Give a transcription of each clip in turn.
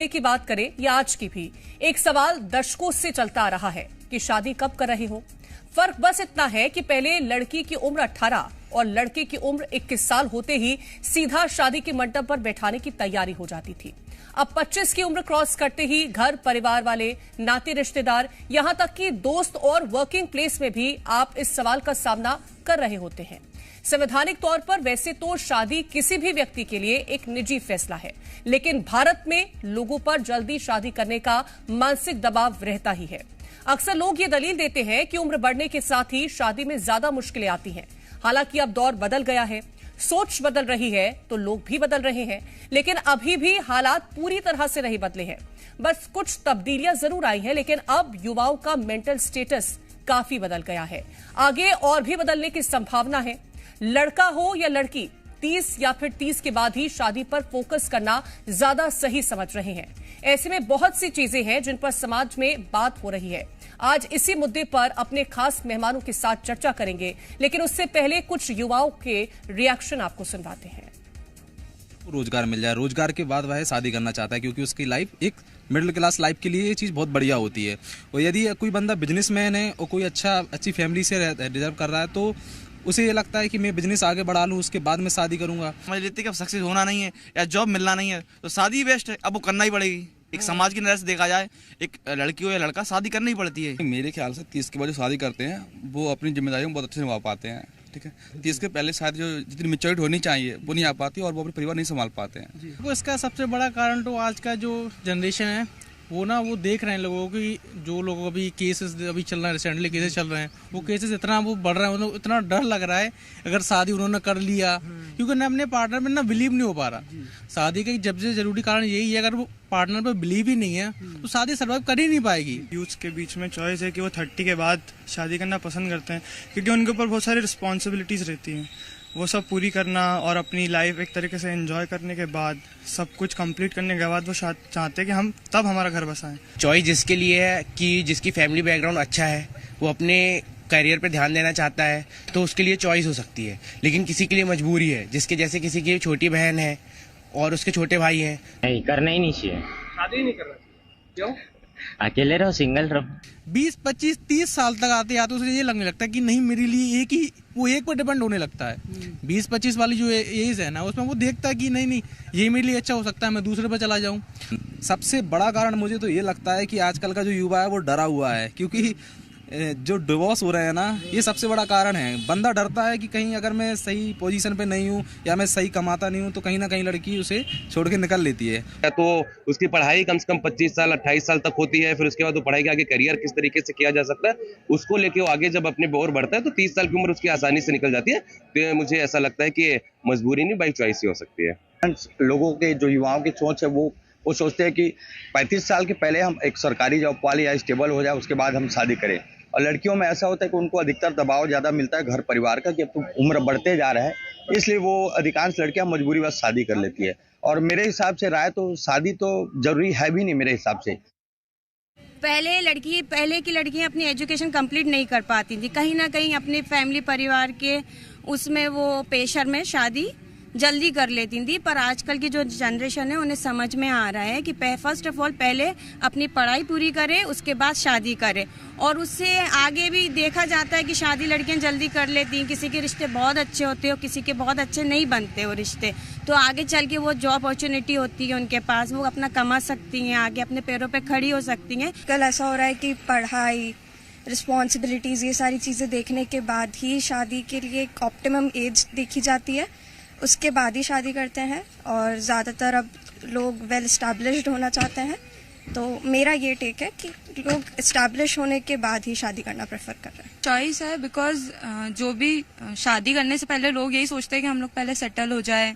की बात करें या आज की भी, एक सवाल दशकों से चलता आ रहा है कि शादी कब कर रहे हो। फर्क बस इतना है कि पहले लड़की की उम्र 18 और लड़के की उम्र 21 साल होते ही सीधा शादी के मंडप पर बैठाने की तैयारी हो जाती थी। अब 25 की उम्र क्रॉस करते ही घर परिवार वाले, नाते रिश्तेदार, यहां तक कि दोस्त और वर्किंग प्लेस में भी आप इस सवाल का सामना कर रहे होते हैं। संवैधानिक तौर पर वैसे तो शादी किसी भी व्यक्ति के लिए एक निजी फैसला है, लेकिन भारत में लोगों पर जल्दी शादी करने का मानसिक दबाव रहता ही है। अक्सर लोग ये दलील देते हैं कि उम्र बढ़ने के साथ ही शादी में ज्यादा मुश्किलें आती हैं। हालांकि अब दौर बदल गया है, सोच बदल रही है तो लोग भी बदल रहे हैं, लेकिन अभी भी हालात पूरी तरह से नहीं बदले हैं। बस कुछ तब्दीलियां जरूर आई हैं, लेकिन अब युवाओं का मेंटल स्टेटस काफी बदल गया है। आगे और भी बदलने की संभावना है। लड़का हो या लड़की, 30 या फिर 30 के बाद ही शादी पर फोकस करना ज्यादा सही समझ रहे हैं। ऐसे में बहुत सी चीजें हैं जिन पर समाज में बात हो रही है। आज इसी मुद्दे पर अपने खास मेहमानों के साथ चर्चा करेंगे, लेकिन उससे पहले कुछ युवाओं के रिएक्शन आपको सुनवाते हैं। रोजगार मिल जाए, रोजगार के बाद वह शादी करना चाहता है, क्योंकि उसकी लाइफ एक मिडिल क्लास लाइफ के लिए ये चीज़ बहुत बढ़िया होती है। और यदि कोई बंदा बिजनेसमैन है और कोई अच्छी फैमिली से डिजर्व कर रहा है, तो उसे ये लगता है कि मैं बिजनेस आगे बढ़ा लूँ, उसके बाद मैं शादी करूंगा। समझ लेते कि अब सक्सेस होना नहीं है या जॉब मिलना नहीं है तो शादी बेस्ट है, अब वो करना ही पड़ेगी। एक समाज की नज़र से देखा जाए, एक लड़की हो या लड़का, शादी करनी ही पड़ती है। मेरे ख्याल से 30 के बाद जो शादी करते हैं वो अपनी जिम्मेदारियों को बहुत अच्छे से निभा पाते हैं। ठीक है, 30 के पहले शायद जो जितनी मैच्योरिटी होनी चाहिए वो नहीं आ पाती और वो अपने परिवार नहीं संभाल पाते हैं। तो इसका सबसे बड़ा कारण तो आज का जो जनरेशन है वो देख रहे हैं लोगों की, जो लोगों अभी केसेस अभी चल रहे हैं, रिसेंटली केसेस चल रहे हैं, वो केसेस इतना वो बढ़ रहा है, उन्हें इतना डर लग रहा है अगर शादी उन्होंने कर लिया, क्योंकि ना अपने पार्टनर में ना बिलीव नहीं हो पा रहा। शादी का जब से जरूरी कारण यही है, अगर वो पार्टनर पर बिलीव ही नहीं है तो शादी सर्वाइव कर ही नहीं पाएगी। यूथ के बीच में चॉइस है कि वो 30 के बाद शादी करना पसंद करते हैं, क्योंकि उनके ऊपर बहुत सारी रिस्पॉन्सिबिलिटीज रहती हैं। वो सब पूरी करना और अपनी लाइफ एक तरीके से एंजॉय करने के बाद, सब कुछ कंप्लीट करने के बाद वो चाहते हैं कि हम तब हमारा घर बसाएं। चॉइस जिसके लिए है कि जिसकी फैमिली बैकग्राउंड अच्छा है, वो अपने करियर पे ध्यान देना चाहता है, तो उसके लिए चॉइस हो सकती है। लेकिन किसी के लिए मजबूरी है, जिसके जैसे किसी की छोटी बहन है और उसके छोटे भाई हैं। नहीं, करना ही नहीं चाहिए, शादी नहीं करना चाहिए। क्यों? अकेले रहो, सिंगल रहो। 20, 25, 30 साल तक आते आते उसे ये लगने लगता है कि नहीं, मेरे लिए एक पर डिपेंड होने लगता है। 20-25 वाली जो एज है ना, उसमें वो देखता है कि नहीं ये मेरे लिए अच्छा हो सकता है, मैं दूसरे पर चला जाऊं। सबसे बड़ा कारण मुझे तो ये लगता है कि आजकल का जो युवा है वो डरा हुआ है, क्योंकि जो डिवोर्स हो रहे हैं ना, ये सबसे बड़ा कारण है। बंदा डरता है कि कहीं अगर मैं सही पोजीशन पे नहीं हूँ या मैं सही कमाता नहीं हूँ तो कहीं ना कहीं लड़की उसे छोड़ के निकल लेती है। तो उसकी पढ़ाई कम से कम 25 साल 28 साल तक होती है, फिर उसके बाद वो पढ़ाई के आगे करियर किस तरीके से किया जा सकता है उसको लेके वो आगे जब अपने और बढ़ता है तो 30 साल की उम्र उसकी आसानी से निकल जाती है। तो मुझे ऐसा लगता है कि मजबूरी नहीं, बाई चॉइस ही हो सकती है। लोगों के जो युवाओं की सोच है वो सोचते हैं कि 35 साल के पहले हम एक सरकारी जॉब वाले या स्टेबल हो जाए, उसके बाद हम शादी करें। और लड़कियों में ऐसा होता है कि उनको अधिकतर दबाव ज़्यादा मिलता है घर परिवार का कि अब तो उम्र बढ़ते जा रहा है, इसलिए वो अधिकांश लड़कियां मजबूरी बस शादी कर लेती है। और मेरे हिसाब से राय तो शादी तो जरूरी है भी नहीं मेरे हिसाब से। पहले की लड़कियां अपनी एजुकेशन कंप्लीट नहीं कर पाती थी, कहीं ना कहीं अपने फैमिली परिवार के उसमें वो प्रेशर में शादी जल्दी कर लेती थी। पर आजकल की जो जनरेशन है उन्हें समझ में आ रहा है कि फर्स्ट ऑफ ऑल पहले अपनी पढ़ाई पूरी करे, उसके बाद शादी करे। और उससे आगे भी देखा जाता है कि शादी लड़कियां जल्दी कर लेती हैं, किसी के रिश्ते बहुत अच्छे होते हैं और किसी के बहुत अच्छे नहीं बनते वो रिश्ते, तो आगे चल के वो जॉब अपॉर्चुनिटी होती है उनके पास, वो अपना कमा सकती हैं, आगे अपने पैरों पर खड़ी हो सकती हैं। कल ऐसा हो रहा है कि पढ़ाई, रिस्पॉन्सिबिलिटीज़, ये सारी चीज़ें देखने के बाद ही शादी के लिए एक ऑप्टिमम एज देखी जाती है, उसके बाद ही शादी करते हैं। और ज़्यादातर अब लोग वेल एस्टैब्लिश्ड होना चाहते हैं, तो मेरा ये टेक है कि लोग एस्टैब्लिश होने के बाद ही शादी करना प्रेफर कर रहे हैं। चॉइस है, बिकॉज जो भी शादी करने से पहले लोग यही सोचते हैं कि हम लोग पहले सेटल हो जाए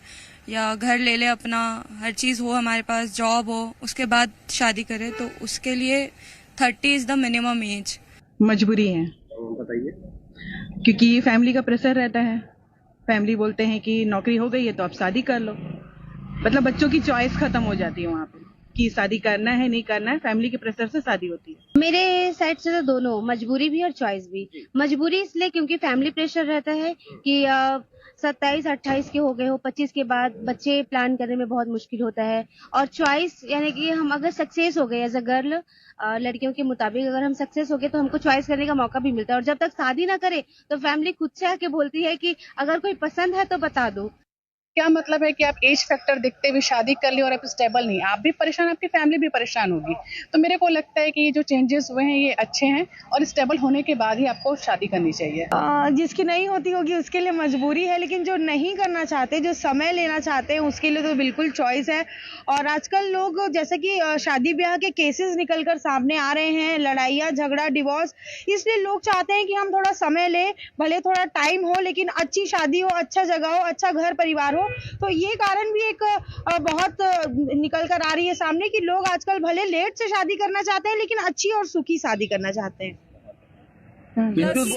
या घर ले ले अपना, हर चीज़ हो हमारे पास, जॉब हो, उसके बाद शादी करें। तो उसके लिए 30 इज़ द मिनिमम एज। मजबूरी है, बताइए। क्योंकि फैमिली का प्रेशर रहता है। फैमिली बोलते हैं कि नौकरी हो गई है तो आप शादी कर लो, मतलब बच्चों की चॉइस खत्म हो जाती है वहाँ पे कि शादी करना है नहीं करना है, फैमिली के प्रेशर से शादी होती है। मेरे साइड से तो दोनों, मजबूरी भी और चॉइस भी। मजबूरी इसलिए क्योंकि फैमिली प्रेशर रहता है कि 27-28 के हो गए हो, 25 के बाद बच्चे प्लान करने में बहुत मुश्किल होता है। और चॉइस यानी कि हम अगर सक्सेस हो गए एज अ गर्ल, लड़कियों के मुताबिक अगर हम सक्सेस हो गए तो हमको चॉइस करने का मौका भी मिलता है। और जब तक शादी ना करे तो फैमिली खुद से आके बोलती है कि अगर कोई पसंद है तो बता दो। क्या मतलब है कि आप एज फैक्टर देखते हुए शादी कर ली और आप स्टेबल नहीं, आप भी परेशान, आपकी फैमिली भी परेशान होगी। तो मेरे को लगता है कि ये जो चेंजेस हुए हैं ये अच्छे हैं और स्टेबल होने के बाद ही आपको शादी करनी चाहिए। जिसकी नहीं होती होगी उसके लिए मजबूरी है, लेकिन जो नहीं करना चाहते, जो समय लेना चाहते हैं, उसके लिए तो बिल्कुल चॉइस है। और आजकल लोग जैसे कि शादी ब्याह के केसेस निकल कर सामने आ रहे हैं, लड़ाइयाँ झगड़ा डिवोर्स, इसलिए लोग चाहते हैं कि हम थोड़ा समय लें, भले थोड़ा टाइम हो लेकिन अच्छी शादी हो, अच्छा जगह हो, अच्छा घर परिवार हो। तो ये कारण भी एक बहुत निकल कर आ रही है सामने कि लोग आजकल भले लेट से शादी करना चाहते हैं लेकिन अच्छी और सुखी शादी करना चाहते हैं।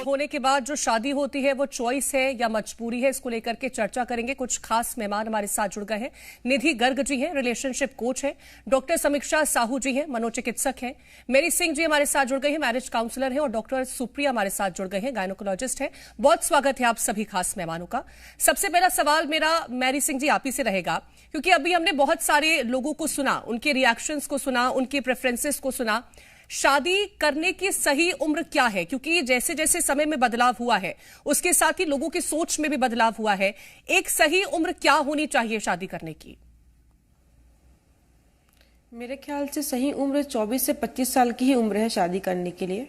होने के बाद जो शादी होती है वो चॉइस है या मजबूरी है, इसको लेकर के चर्चा करेंगे। कुछ खास मेहमान हमारे साथ जुड़ गए हैं। निधि गर्ग जी हैं, रिलेशनशिप कोच हैं। डॉक्टर समीक्षा साहू जी हैं, मनोचिकित्सक हैं। मेरी सिंह जी हमारे साथ जुड़ गए हैं, मैरिज काउंसलर हैं। और डॉक्टर सुप्रिया हमारे साथ जुड़ गए हैं, गायनोकोलॉजिस्ट हैं। बहुत स्वागत है आप सभी खास मेहमानों का। सबसे पहला सवाल मेरा मैरी सिंह जी आप ही से रहेगा, क्योंकि अभी हमने बहुत सारे लोगों को सुना, उनके रिएक्शंस को सुना, उनके प्रेफरेंसेस को सुना। शादी करने की सही उम्र क्या है? क्योंकि जैसे जैसे समय में बदलाव हुआ है उसके साथ ही लोगों की सोच में भी बदलाव हुआ है। एक सही उम्र क्या होनी चाहिए शादी करने की? मेरे ख्याल से सही उम्र 24 से 25 साल की ही उम्र है शादी करने के लिए।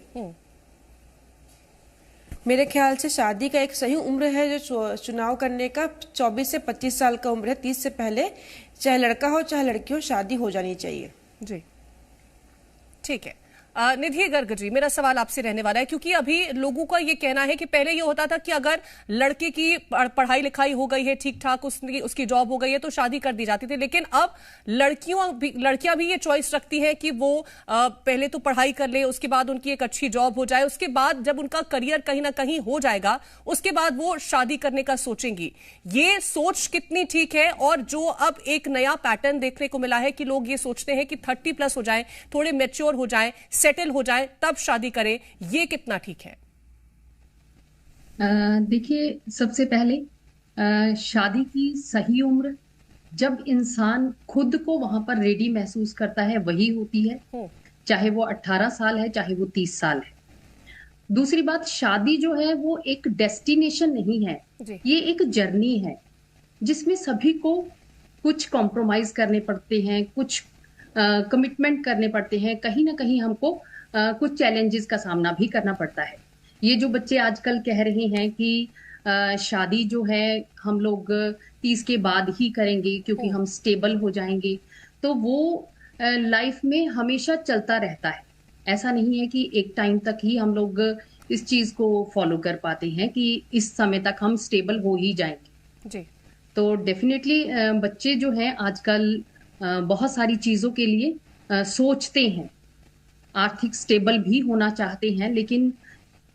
मेरे ख्याल से शादी का एक सही उम्र है जो चुनाव करने का 24 से 25 साल का उम्र है। 30 से पहले चाहे लड़का हो चाहे लड़की हो शादी हो जानी चाहिए। जी ठीक है। निधि गर्ग जी, मेरा सवाल आपसे रहने वाला है, क्योंकि अभी लोगों का ये कहना है कि पहले ये होता था कि अगर लड़के की पढ़ाई लिखाई हो गई है ठीक ठाक, उसकी जॉब हो गई है तो शादी कर दी जाती थी। लेकिन अब लड़कियां भी ये चॉइस रखती हैं कि वो पहले तो पढ़ाई कर ले, उसके बाद उनकी एक अच्छी जॉब हो जाए, उसके बाद जब उनका करियर कहीं ना कहीं हो जाएगा उसके बाद वो शादी करने का सोचेंगी। ये सोच कितनी ठीक है? और जो अब एक नया पैटर्न देखने को मिला है कि लोग ये सोचते हैं कि 30+ हो जाए, थोड़े मैच्योर हो जाए, सेटल हो जाए, तब शादी करें, ये कितना ठीक है? देखिए, सबसे पहले शादी की सही उम्र जब इंसान खुद को वहां पर रेडी महसूस करता है वही होती है, चाहे वो 18 साल है चाहे वो 30 साल है। दूसरी बात, शादी जो है वो एक डेस्टिनेशन नहीं है, ये एक जर्नी है जिसमें सभी को कुछ कॉम्प्रोमाइज करने पड़ते हैं, कुछ कमिटमेंट करने पड़ते हैं, कहीं ना कहीं हमको कुछ चैलेंजेस का सामना भी करना पड़ता है। ये जो बच्चे आजकल कह रहे हैं कि शादी जो है हम लोग 30 के बाद ही करेंगे क्योंकि हम स्टेबल हो जाएंगे, तो वो लाइफ में हमेशा चलता रहता है। ऐसा नहीं है कि एक टाइम तक ही हम लोग इस चीज को फॉलो कर पाते हैं कि इस समय तक हम स्टेबल हो ही जाएंगे। जी। तो डेफिनेटली बच्चे जो हैं आजकल बहुत सारी चीजों के लिए सोचते हैं, आर्थिक स्टेबल भी होना चाहते हैं, लेकिन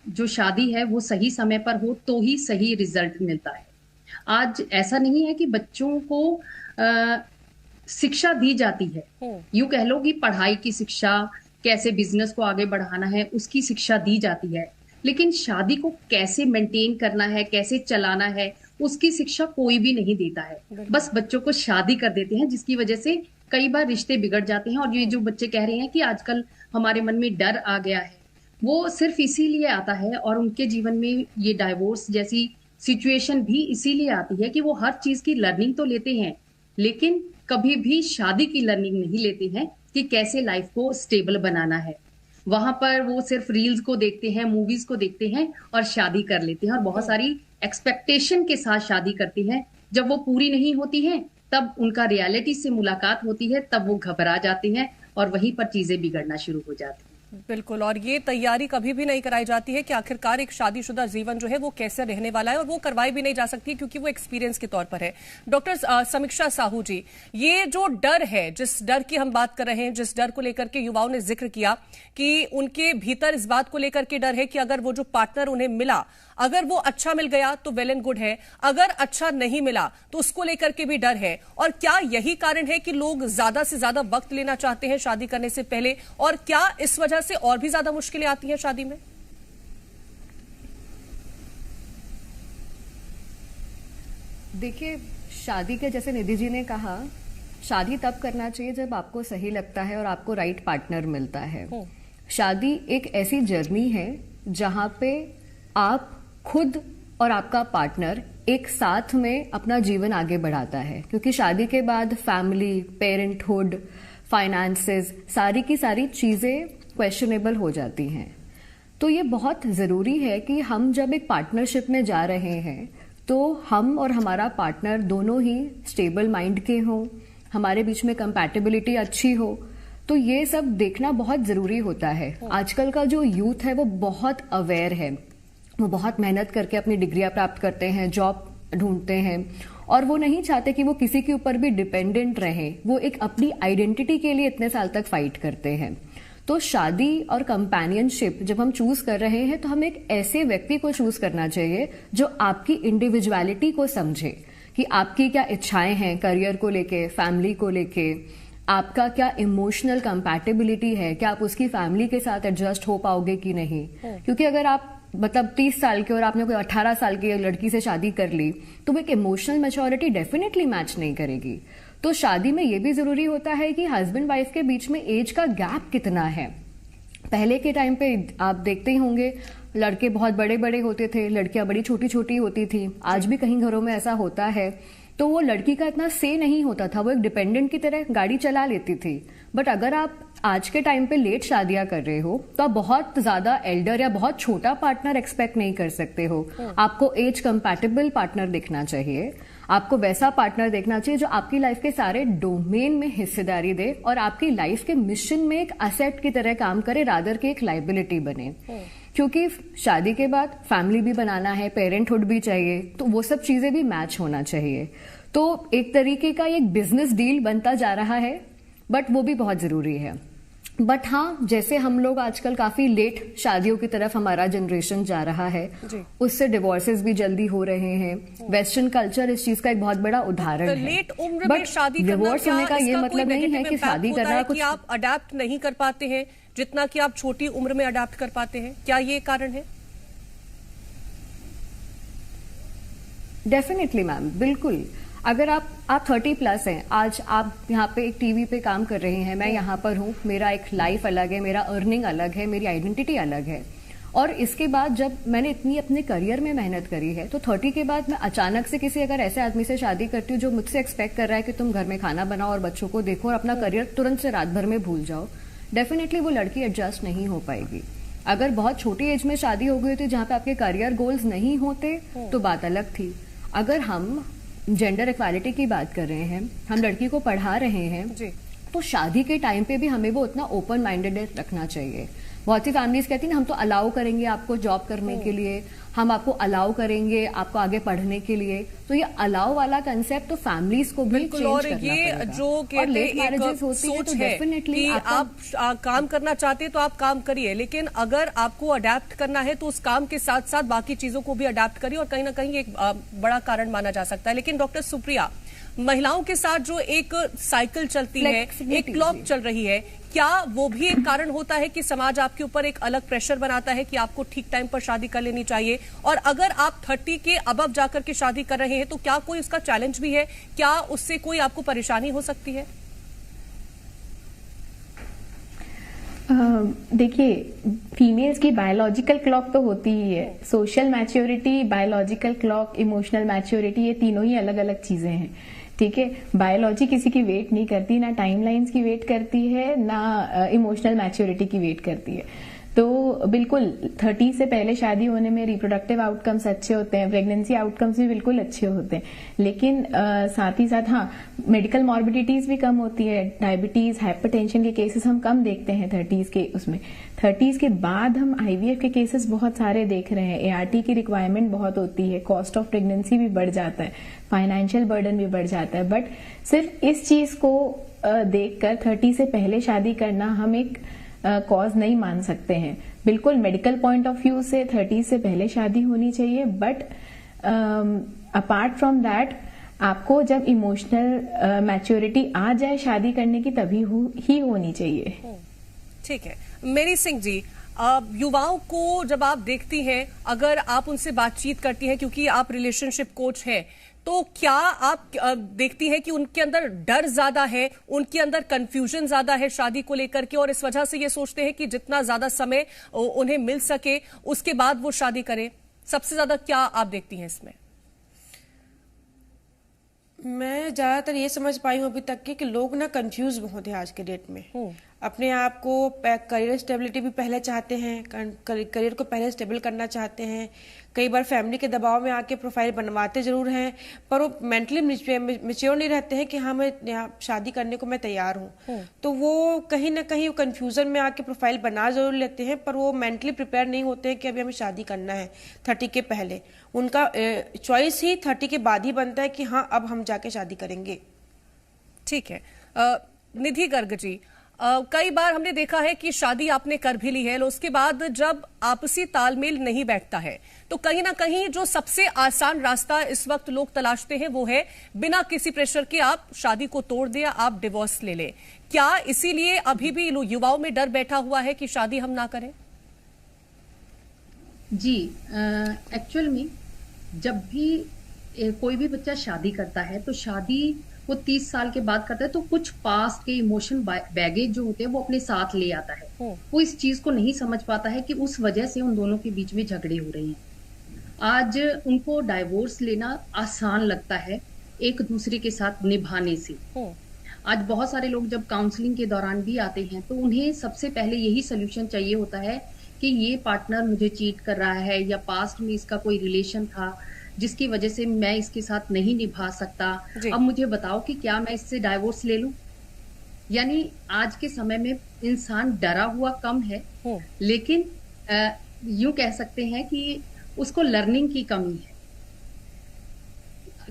जो शादी है वो सही समय पर हो तो ही सही रिजल्ट मिलता है। आज ऐसा नहीं है कि बच्चों को शिक्षा दी जाती है, यूं कह लो कि पढ़ाई की शिक्षा, कैसे बिजनेस को आगे बढ़ाना है उसकी शिक्षा दी जाती है, लेकिन शादी को कैसे मेंटेन करना है, कैसे चलाना है, उसकी शिक्षा कोई भी नहीं देता है। बस बच्चों को शादी कर देते हैं, जिसकी वजह से कई बार रिश्ते बिगड़ जाते हैं। और ये जो बच्चे कह रहे हैं कि आजकल हमारे मन में डर आ गया है, वो सिर्फ इसीलिए आता है, और उनके जीवन में ये डाइवोर्स जैसी सिचुएशन भी इसीलिए आती है कि वो हर चीज की लर्निंग तो लेते हैं लेकिन कभी भी शादी की लर्निंग नहीं लेते हैं कि कैसे लाइफ को स्टेबल बनाना है। वहां पर वो सिर्फ रील्स को देखते हैं, मूवीज को देखते हैं और शादी कर लेते हैं, और बहुत सारी एक्सपेक्टेशन के साथ शादी करते हैं। जब वो पूरी नहीं होती है तब उनका रियलिटी से मुलाकात होती है, तब वो घबरा जाते हैं और वहीं पर चीजें बिगड़ना शुरू हो जाती हैं। बिल्कुल, और ये तैयारी कभी भी नहीं कराई जाती है कि आखिरकार एक शादीशुदा जीवन जो है वो कैसे रहने वाला है, और वो करवाई भी नहीं जा सकती क्योंकि वो एक्सपीरियंस के तौर पर है। डॉक्टर समीक्षा साहू जी, ये जो डर है, जिस डर की हम बात कर रहे हैं, जिस डर को लेकर के युवाओं ने जिक्र किया कि उनके भीतर इस बात को लेकर के डर है कि अगर वो जो पार्टनर उन्हें मिला, अगर वो अच्छा मिल गया तो वेल एंड गुड है, अगर अच्छा नहीं मिला तो उसको लेकर के भी डर है। और क्या यही कारण है कि लोग ज्यादा से ज्यादा वक्त लेना चाहते हैं शादी करने से पहले, और क्या इस वजह से और भी ज्यादा मुश्किलें आती हैं शादी में? देखिए, शादी के जैसे निधि जी ने कहा, शादी तब करना चाहिए जब आपको सही लगता है और आपको राइट पार्टनर मिलता है। शादी एक ऐसी जर्नी है जहां पे आप खुद और आपका पार्टनर एक साथ में अपना जीवन आगे बढ़ाता है, क्योंकि शादी के बाद फैमिली, पेरेंटहुड, फाइनेंसेस, सारी की सारी चीजें क्वेश्चनेबल हो जाती हैं। तो ये बहुत जरूरी है कि हम जब एक पार्टनरशिप में जा रहे हैं तो हम और हमारा पार्टनर दोनों ही स्टेबल माइंड के हों, हमारे बीच में कंपैटिबिलिटी अच्छी हो। तो ये सब देखना बहुत जरूरी होता है। आजकल का जो यूथ है वो बहुत अवेयर है, वो बहुत मेहनत करके अपनी डिग्रियां प्राप्त करते हैं, जॉब ढूंढते हैं, और वो नहीं चाहते कि वो किसी के ऊपर भी डिपेंडेंट रहे। वो एक अपनी आइडेंटिटी के लिए इतने साल तक फाइट करते हैं। तो शादी और कंपेनियनशिप जब हम चूज कर रहे हैं तो हमें एक ऐसे व्यक्ति को चूज करना चाहिए जो आपकी इंडिविजुअलिटी को समझे कि आपकी क्या इच्छाएं हैं करियर को लेके, फैमिली को लेके, आपका क्या इमोशनल कंपैटिबिलिटी है, क्या आप उसकी फैमिली के साथ एडजस्ट हो पाओगे कि नहीं। क्योंकि अगर आप 30 साल के और आपने कोई 18 साल की लड़की से शादी कर ली तो वो एक इमोशनल मैच्योरिटी डेफिनेटली मैच नहीं करेगी। तो शादी में ये भी जरूरी होता है कि हस्बैंड वाइफ के बीच में एज का गैप कितना है। पहले के टाइम पे आप देखते ही होंगे लड़के बहुत बड़े बड़े होते थे, लड़कियां बड़ी छोटी छोटी होती थी। आज भी कहीं घरों में ऐसा होता है। तो वो लड़की का इतना से नहीं होता था, वो एक डिपेंडेंट की तरह गाड़ी चला लेती थी। बट अगर आप आज के टाइम पे लेट शादियां कर रहे हो तो आप बहुत ज्यादा एल्डर या बहुत छोटा पार्टनर एक्सपेक्ट नहीं कर सकते हो। आपको एज कंपैटिबल पार्टनर देखना चाहिए, आपको वैसा पार्टनर देखना चाहिए जो आपकी लाइफ के सारे डोमेन में हिस्सेदारी दे और आपकी लाइफ के मिशन में एक असेट की तरह काम करे, रादर की एक लाइबिलिटी बने। क्योंकि शादी के बाद फैमिली भी बनाना है, पेरेंटहुड भी चाहिए, तो वो सब चीजें भी मैच होना चाहिए। तो एक तरीके का एक बिजनेस डील बनता जा रहा है, बट वो भी बहुत जरूरी है। बट हाँ, जैसे हम लोग आजकल काफी लेट शादियों की तरफ हमारा जनरेशन जा रहा है, उससे डिवोर्सेस भी जल्दी हो रहे हैं। वेस्टर्न कल्चर इस चीज का एक बहुत बड़ा उदाहरण है। लेट उम्र में शादी करना, डिवोर्स होने का ये मतलब नहीं है कि शादी करना कुछ आप अडेप्ट नहीं कर पाते हैं जितना कि आप छोटी उम्र में अडेप्ट कर पाते हैं। क्या ये कारण है? डेफिनेटली मैम, बिल्कुल। अगर आप 30+ हैं, आज आप यहाँ पे एक टीवी पे काम कर रहे हैं, मैं यहाँ पर हूँ, मेरा एक लाइफ अलग है, मेरा अर्निंग अलग है, मेरी आइडेंटिटी अलग है। और इसके बाद जब मैंने इतनी अपने करियर में मेहनत करी है तो 30 के बाद मैं अचानक से किसी अगर ऐसे आदमी से शादी करती हूँ जो मुझसे एक्सपेक्ट कर रहा है कि तुम घर में खाना बनाओ और बच्चों को देखो और अपना करियर तुरंत से रात भर में भूल जाओ, डेफिनेटली वो लड़की एडजस्ट नहीं हो पाएगी। अगर बहुत छोटी एज में शादी हो गई होती जहाँ पे आपके करियर गोल्स नहीं होते तो बात अलग थी। अगर हम जेंडर इक्वालिटी की बात कर रहे हैं, हम लड़की को पढ़ा रहे हैं, तो शादी के टाइम पे भी हमें वो उतना ओपन माइंडेड रखना चाहिए। बहुत सी फैमिलीज कहती हैं हम तो अलाउ करेंगे आपको जॉब करने के लिए, हम आपको अलाउ करेंगे आपको आगे पढ़ने के लिए। तो ये अलाउ वाला कंसेप्ट तो फैमिलीज को भी चेंज और करना ये पड़ेगा। जो कहते हैं एक सोच है कि आप काम करना चाहते हैं तो आप काम करिए, लेकिन अगर आपको अडेप्ट करना है तो उस काम के साथ साथ बाकी चीजों को भी अडेप्ट करिए, और कहीं ना कहीं एक बड़ा कारण माना जा सकता है। लेकिन डॉक्टर सुप्रिया, महिलाओं के साथ जो एक साइकिल चलती है, एक क्लॉक चल रही है, क्या वो भी एक कारण होता है कि समाज आपके ऊपर एक अलग प्रेशर बनाता है कि आपको ठीक टाइम पर शादी कर लेनी चाहिए? और अगर आप 30 के अबव जाकर के शादी कर रहे हैं तो क्या कोई उसका चैलेंज भी है? क्या उससे कोई आपको परेशानी हो सकती है? देखिए, फीमेल्स की बायोलॉजिकल क्लॉक तो होती ही है। Social maturity, biological clock, emotional maturity, ये तीनों ही अलग अलग चीजें हैं। ठीक है, बायोलॉजी किसी की वेट नहीं करती, ना टाइमलाइंस की वेट करती है, ना इमोशनल मैच्योरिटी की वेट करती है। तो बिल्कुल 30 से पहले शादी होने में रिप्रोडक्टिव आउटकम्स अच्छे होते हैं, प्रेगनेंसी आउटकम्स भी बिल्कुल अच्छे होते हैं, लेकिन साथ ही साथ हाँ, मेडिकल मॉर्बिडिटीज भी कम होती है। डायबिटीज, हाइपरटेंशन के केसेस हम कम देखते हैं 30s के उसमें। 30s के बाद हम IVF के केसेस बहुत सारे देख रहे हैं। ART की रिक्वायरमेंट बहुत होती है, कॉस्ट ऑफ प्रेगनेंसी भी बढ़ जाता है, फाइनेंशियल बर्डन भी बढ़ जाता है। बट सिर्फ इस चीज को देखकर 30 से पहले शादी करना हम एक कॉज नहीं मान सकते हैं। बिल्कुल मेडिकल पॉइंट ऑफ व्यू से 30 से पहले शादी होनी चाहिए, बट अपार्ट फ्रॉम दैट आपको जब इमोशनल मैच्योरिटी आ जाए शादी करने की तभी ही होनी चाहिए। ठीक है। मेरी सिंह जी, युवाओं को जब आप देखती हैं, अगर आप उनसे बातचीत करती हैं, क्योंकि आप रिलेशनशिप कोच हैं, तो क्या आप देखती हैं कि उनके अंदर डर ज्यादा है, उनके अंदर कंफ्यूजन ज्यादा है शादी को लेकर के, और इस वजह से ये सोचते हैं कि जितना ज्यादा समय उन्हें मिल सके उसके बाद वो शादी करें? सबसे ज्यादा क्या आप देखती हैं इसमें? मैं ज्यादातर ये समझ पाई हूँ अभी तक कि लोग ना कंफ्यूज बहुत है आज के डेट में। अपने आप को करियर स्टेबिलिटी भी पहले चाहते हैं, करियर को पहले स्टेबल करना चाहते हैं। कई बार फैमिली के दबाव में आके प्रोफाइल बनवाते जरूर हैं, पर वो मेंटली मैच्योर नहीं रहते हैं कि हाँ मैं शादी करने को मैं तैयार हूँ। तो वो कहीं ना कहीं कंफ्यूजन में आके प्रोफाइल बना जरूर लेते हैं, पर वो मेंटली प्रिपेयर नहीं होते हैं कि अभी हमें शादी करना है 30 के पहले। उनका चॉइस ही 30 के बाद ही बनता है कि हाँ अब हम जाके शादी करेंगे। ठीक है। निधि गर्ग जी, कई बार हमने देखा है कि शादी आपने कर भी ली है, उसके बाद जब आपसी तालमेल नहीं बैठता है तो कहीं ना कहीं जो सबसे आसान रास्ता इस वक्त लोग तलाशते हैं वो है बिना किसी प्रेशर के आप शादी को तोड़ दें, आप डिवोर्स ले लें। क्या इसीलिए अभी भी युवाओं में डर बैठा हुआ है कि शादी हम ना करें? जी, एक्चुअल में जब भी कोई भी बच्चा शादी करता है तो शादी वो 30 साल के बाद करता है तो कुछ पास्ट के इमोशन बैगेज जो होते हैं वो अपने साथ ले आता है। वो इस चीज को नहीं समझ पाता है कि उस वजह से उन दोनों के बीच में झगड़े हो रहे हैं। आज उनको डाइवोर्स लेना आसान लगता है एक दूसरे के साथ निभाने से। आज बहुत सारे लोग जब काउंसलिंग के दौरान भी आते हैं तो उन्हें सबसे पहले यही सोल्यूशन चाहिए होता है कि ये पार्टनर मुझे चीट कर रहा है या पास्ट में इसका कोई रिलेशन था जिसकी वजह से मैं इसके साथ नहीं निभा सकता, अब मुझे बताओ कि क्या मैं इससे डाइवोर्स ले लूं। यानी आज के समय में इंसान डरा हुआ कम है, लेकिन यूं कह सकते हैं कि उसको लर्निंग की कमी है।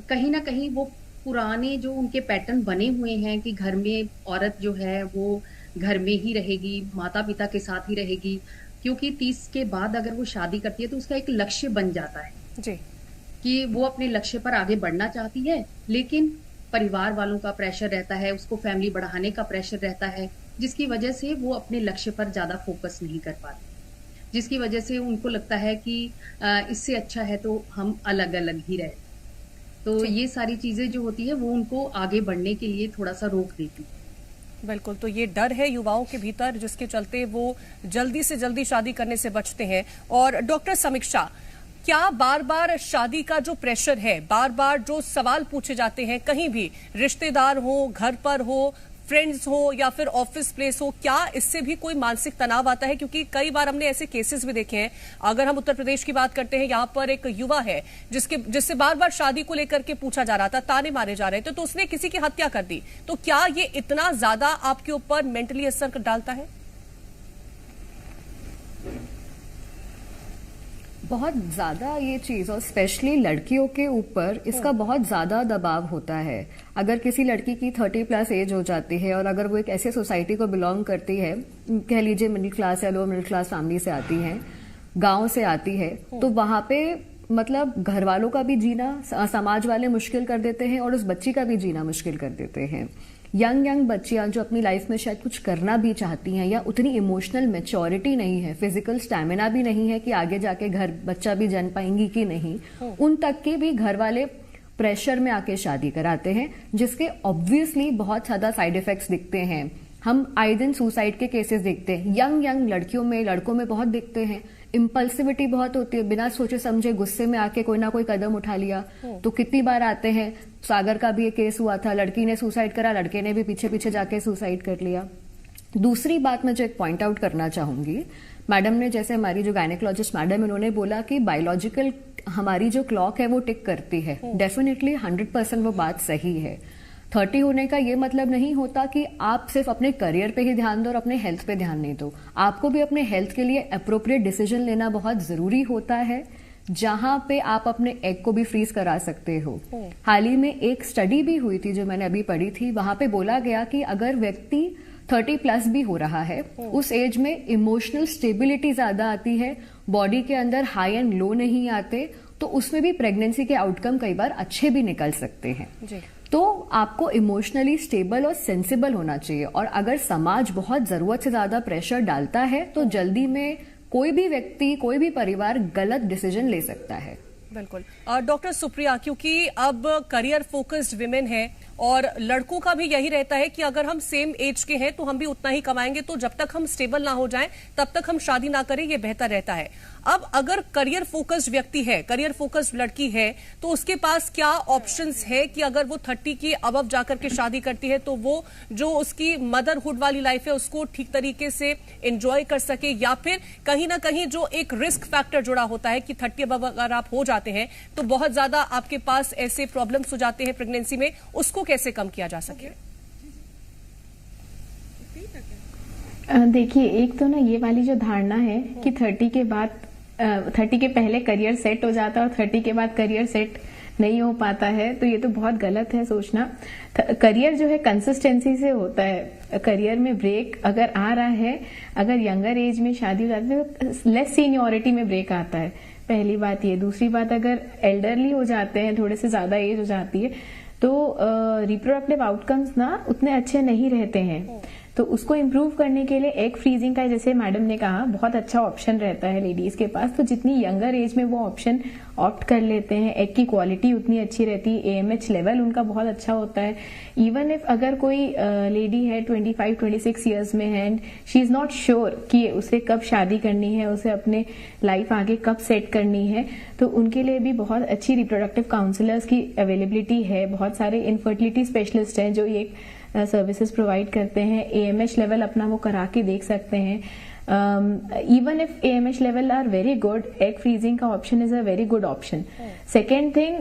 कहीं ना कहीं वो पुराने जो उनके पैटर्न बने हुए हैं कि घर में औरत जो है वो घर में ही रहेगी, माता पिता के साथ ही रहेगी, क्योंकि 30 के बाद अगर वो शादी करती है तो उसका एक लक्ष्य बन जाता है जी कि वो अपने लक्ष्य पर आगे बढ़ना चाहती है, लेकिन परिवार वालों का प्रेशर रहता है, उसको फैमिली बढ़ाने का प्रेशर रहता है, जिसकी वजह से वो अपने लक्ष्य पर ज्यादा फोकस नहीं कर पाते, जिसकी वजह से उनको लगता है कि इससे अच्छा है तो हम अलग अलग ही रहे। तो ये सारी चीजें जो होती है वो उनको आगे बढ़ने के लिए थोड़ा सा रोक देती है। बिल्कुल, तो ये डर है युवाओं के भीतर जिसके चलते वो जल्दी से जल्दी शादी करने से बचते हैं। और डॉक्टर समीक्षा, क्या बार बार शादी का जो प्रेशर है, बार बार जो सवाल पूछे जाते हैं, कहीं भी रिश्तेदार हो, घर पर हो, फ्रेंड्स हो या फिर ऑफिस प्लेस हो, क्या इससे भी कोई मानसिक तनाव आता है? क्योंकि कई बार हमने ऐसे केसेस भी देखे हैं। अगर हम उत्तर प्रदेश की बात करते हैं, यहाँ पर एक युवा है जिससे बार बार शादी को लेकर के पूछा जा रहा था, ताने मारे जा रहे थे, तो उसने किसी की हत्या कर दी। तो क्या ये इतना ज्यादा आपके ऊपर मेंटली असर डालता है? बहुत ज़्यादा ये चीज़, और स्पेशली लड़कियों के ऊपर इसका बहुत ज़्यादा दबाव होता है। अगर किसी लड़की की 30+ एज हो जाती है और अगर वो एक ऐसे सोसाइटी को बिलोंग करती है, कह लीजिए मिडिल क्लास या लो मिडिल क्लास फैमिली से आती है, गांव से आती है, तो वहां पे मतलब घर वालों का भी जीना समाज वाले मुश्किल कर देते हैं और उस बच्ची का भी जीना मुश्किल कर देते हैं। यंग बच्चियां जो अपनी लाइफ में शायद कुछ करना भी चाहती हैं या उतनी इमोशनल मैच्योरिटी नहीं है, फिजिकल स्टैमिना भी नहीं है कि आगे जाके घर बच्चा भी जन पाएंगी कि नहीं, उन तक के भी घर वाले प्रेशर में आके शादी कराते हैं, जिसके ऑब्वियसली बहुत ज्यादा साइड इफेक्ट्स दिखते हैं। हम आए दिन सुसाइड के केसेस देखते हैं, यंग लड़कियों में, लड़कों में बहुत दिखते हैं। इम्पल्सिविटी बहुत होती है, बिना सोचे समझे गुस्से में आके कोई ना कोई कदम उठा लिया, तो कितनी बार आते हैं। सागर का भी एक केस हुआ था, लड़की ने सुसाइड करा, लड़के ने भी पीछे पीछे जाके सुसाइड कर लिया। दूसरी बात मैं जो एक पॉइंट आउट करना चाहूंगी, मैडम ने, जैसे हमारी जो गायनेकोलॉजिस्ट मैडम, इन्होंने बोला कि बायोलॉजिकल हमारी जो क्लॉक है वो टिक करती है। डेफिनेटली 100% वो बात सही है। 30 होने का ये मतलब नहीं होता कि आप सिर्फ अपने करियर पे ही ध्यान दो और अपने हेल्थ पे ध्यान नहीं दो। आपको भी अपने हेल्थ के लिए अप्रोप्रिएट डिसीजन लेना बहुत जरूरी होता है, जहां पे आप अपने एग को भी फ्रीज करा सकते हो। हाल ही में एक स्टडी भी हुई थी जो मैंने अभी पढ़ी थी, वहां पे बोला गया कि अगर व्यक्ति 30+ भी हो रहा है, उस एज में इमोशनल स्टेबिलिटी ज्यादा आती है, बॉडी के अंदर हाई एंड लो नहीं आते, तो उसमें भी प्रेगनेंसी के आउटकम कई बार अच्छे भी निकल सकते हैं। तो आपको इमोशनली स्टेबल और सेंसिबल होना चाहिए। और अगर समाज बहुत जरूरत से ज्यादा प्रेशर डालता है तो जल्दी में कोई भी व्यक्ति, कोई भी परिवार गलत डिसीजन ले सकता है। बिल्कुल। डॉक्टर सुप्रिया, क्योंकि अब करियर फोकस्ड विमेन है और लड़कों का भी यही रहता है कि अगर हम सेम एज के हैं तो हम भी उतना ही कमाएंगे, तो जब तक हम स्टेबल ना हो जाएं तब तक हम शादी ना करें, ये बेहतर रहता है। अब अगर करियर फोकस्ड व्यक्ति है, करियर फोकस्ड लड़की है, तो उसके पास क्या ऑप्शंस है कि अगर वो 30 की अबव जाकर के शादी करती है तो वो जो उसकी मदरहुड वाली लाइफ है उसको ठीक तरीके से एंजॉय कर सके, या फिर कहीं ना कहीं जो एक रिस्क फैक्टर जुड़ा होता है कि 30 अबव अगर आप हो जाते हैं तो बहुत ज्यादा आपके पास ऐसे प्रॉब्लम्स हो जाते हैं प्रेगनेंसी में, उसको कैसे कम किया जा सके? देखिए, एक तो ना ये वाली जो धारणा है कि 30 के बाद 30 के पहले करियर सेट हो जाता है और 30 के बाद करियर सेट नहीं हो पाता है, तो ये तो बहुत गलत है सोचना। करियर जो है कंसिस्टेंसी से होता है। करियर में ब्रेक अगर आ रहा है, अगर यंगर एज में शादी हो जाती है तो लेस सीनियोरिटी में ब्रेक आता है, पहली बात ये। दूसरी बात, अगर एल्डरली हो जाते हैं, थोड़े से ज्यादा एज हो जाती है, तो रिप्रोडक्टिव आउटकम्स ना उतने अच्छे नहीं रहते हैं। तो उसको इम्प्रूव करने के लिए एग फ्रीजिंग का, जैसे मैडम ने कहा, बहुत अच्छा ऑप्शन रहता है लेडीज के पास। तो जितनी यंगर एज में वो ऑप्शन ऑप्ट कर लेते हैं, एग की क्वालिटी उतनी अच्छी रहती है, AMH लेवल उनका बहुत अच्छा होता है। इवन इफ अगर कोई लेडी है 25-26 ईयर्स में है and she is not sure कि उसे कब शादी करनी है, उसे अपने लाइफ आगे कब सेट करनी है, तो उनके लिए भी बहुत अच्छी रिप्रोडक्टिव काउंसलर्स की अवेलेबिलिटी है। बहुत सारे इनफर्टिलिटी स्पेशलिस्ट हैं जो ये सर्विसेज प्रोवाइड करते हैं। AMH लेवल अपना वो करा के देख सकते हैं। Even if AMH level are very good, egg freezing का option is a very good option. Second thing,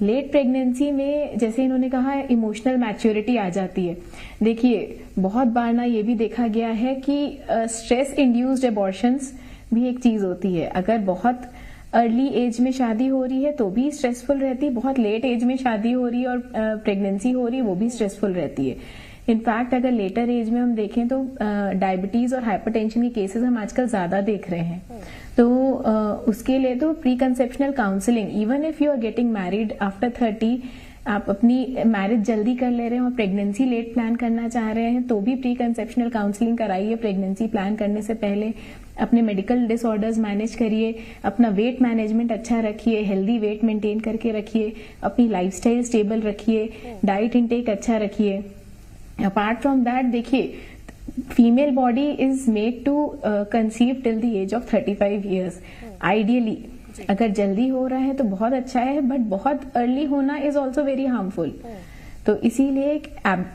late pregnancy में जैसे इन्होंने कहा इमोशनल मैच्योरिटी आ जाती है। देखिए, बहुत बार ना ये भी देखा गया है कि स्ट्रेस इंड्यूस्ड एबॉर्शंस भी एक चीज होती है। अगर बहुत अर्ली एज में शादी हो रही है तो भी स्ट्रेसफुल रहती है, बहुत लेट एज में शादी हो रही है और प्रेगनेंसी हो रही है वो भी स्ट्रेसफुल रहती है। इनफैक्ट अगर लेटर एज में हम देखें तो डायबिटीज और हाइपरटेंशन के केसेस हम आजकल ज्यादा देख रहे हैं। तो उसके लिए तो pre conceptional counselling, even if you are getting married after 30, आप अपनी मैरिज जल्दी कर ले रहे हैं और प्रेगनेंसी लेट प्लान करना चाह रहे हैं तो भी प्री कंसेप्शनल काउंसलिंग कराइए। प्रेगनेंसी प्लान करने से पहले अपने मेडिकल डिसऑर्डर्स मैनेज करिए, अपना वेट मैनेजमेंट अच्छा रखिए, हेल्दी वेट मेंटेन करके रखिए, अपनी लाइफस्टाइल स्टेबल रखिए, डाइट इंटेक अच्छा रखिए। अपार्ट फ्रॉम दैट, देखिए, female body is made to conceive till the age of 35 years. Ideally अगर जल्दी हो रहा है तो बहुत अच्छा है, बट बहुत अर्ली होना इज ऑल्सो वेरी हार्मफुल। तो इसीलिए एक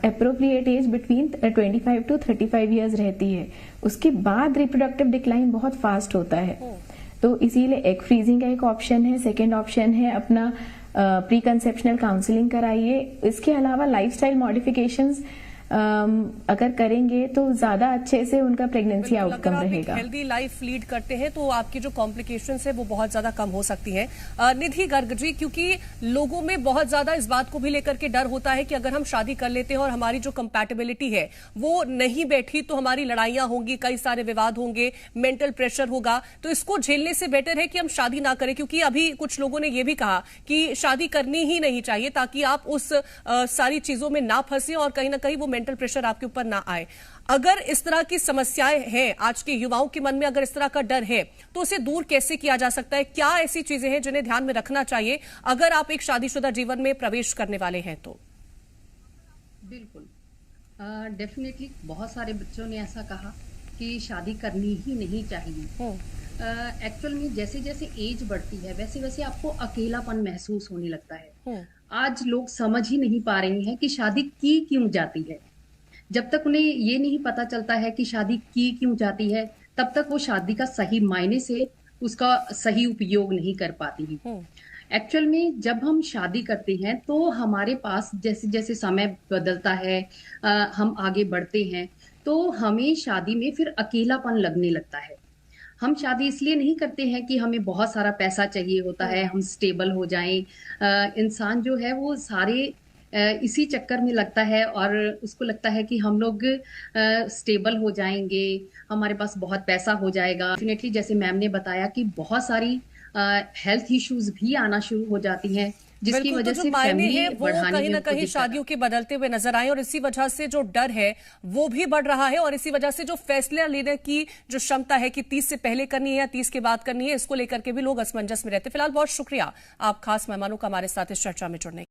appropriate age between 25 to 35 years रहती है। उसके बाद रिप्रोडक्टिव डिक्लाइन बहुत फास्ट होता है। तो इसीलिए एग फ्रीजिंग का एक ऑप्शन है। सेकेंड ऑप्शन है अपना प्री कंसेप्शनल काउंसलिंग कराइए। इसके अलावा लाइफस्टाइल मॉडिफिकेशंस अगर करेंगे तो ज्यादा अच्छे से उनका प्रेगनेंसी आउटकम रहेगा। हेल्दी लाइफ लीड करते हैं तो आपकी जो कॉम्प्लिकेशंस है वो बहुत ज्यादा कम हो सकती है। निधि गर्ग जी, क्योंकि लोगों में बहुत ज्यादा इस बात को भी लेकर के डर होता है कि अगर हम शादी कर लेते हैं और हमारी जो कंपैटिबिलिटी है वो नहीं बैठी तो हमारी लड़ाइयां होंगी, कई सारे विवाद होंगे, मेंटल प्रेशर होगा, तो इसको झेलने से बेटर है कि हम शादी ना करें। क्योंकि अभी कुछ लोगों ने ये भी कहा कि शादी करनी ही नहीं चाहिए ताकि आप उस सारी चीजों में ना फंसे और कहीं ना कहीं वो मेंटल प्रेशर आपके ऊपर ना आए। अगर इस तरह की समस्याएं हैं आज के युवाओं के मन में, अगर इस तरह का डर है तो उसे दूर कैसे किया जा सकता है? क्या ऐसी चीजें हैं जिन्हें ध्यान में रखना चाहिए अगर आप एक शादीशुदा जीवन में प्रवेश करने वाले हैं तो? बिल्कुल, डेफिनेटली बहुत सारे बच्चों ने ऐसा कहा कि शादी करनी ही नहीं चाहिए। एक्चुअल में जैसे जैसे एज बढ़ती है वैसे वैसे आपको अकेलापन महसूस होने लगता है। आज लोग समझ ही नहीं पा रहे हैं कि शादी की क्यों जाती है। जब तक उन्हें ये नहीं पता चलता है कि शादी की क्यों जाती है तब तक वो शादी का सही मायने से उसका सही उपयोग नहीं कर पाती है। एक्चुअल में जब हम शादी करते हैं तो हमारे पास जैसे जैसे समय बदलता है, हम आगे बढ़ते हैं, तो हमें शादी में फिर अकेलापन लगने लगता है। हम शादी इसलिए नहीं करते हैं कि हमें बहुत सारा पैसा चाहिए होता है, हम स्टेबल हो जाएं। इंसान जो है वो सारे इसी चक्कर में लगता है और उसको लगता है कि हम लोग स्टेबल हो जाएंगे, हमारे पास बहुत पैसा हो जाएगा। डेफिनेटली जैसे मैम ने बताया कि बहुत सारी हेल्थ इश्यूज भी आना शुरू हो जाती हैं जिसकी बिल्कुल, वजह तो से जो मायने फैमिली हैं वो बढ़ाने कहीं में ना उनको कहीं दिक्कत शादियों के बदलते हुए नजर आए और इसी वजह से जो डर है वो भी बढ़ रहा है और इसी वजह से जो फैसला लेने की जो क्षमता है कि 30 से पहले करनी है या 30 के बाद करनी है, इसको लेकर के भी लोग असमंजस में रहते हैं। फिलहाल बहुत शुक्रिया आप खास मेहमानों का हमारे साथ इस चर्चा में जुड़ने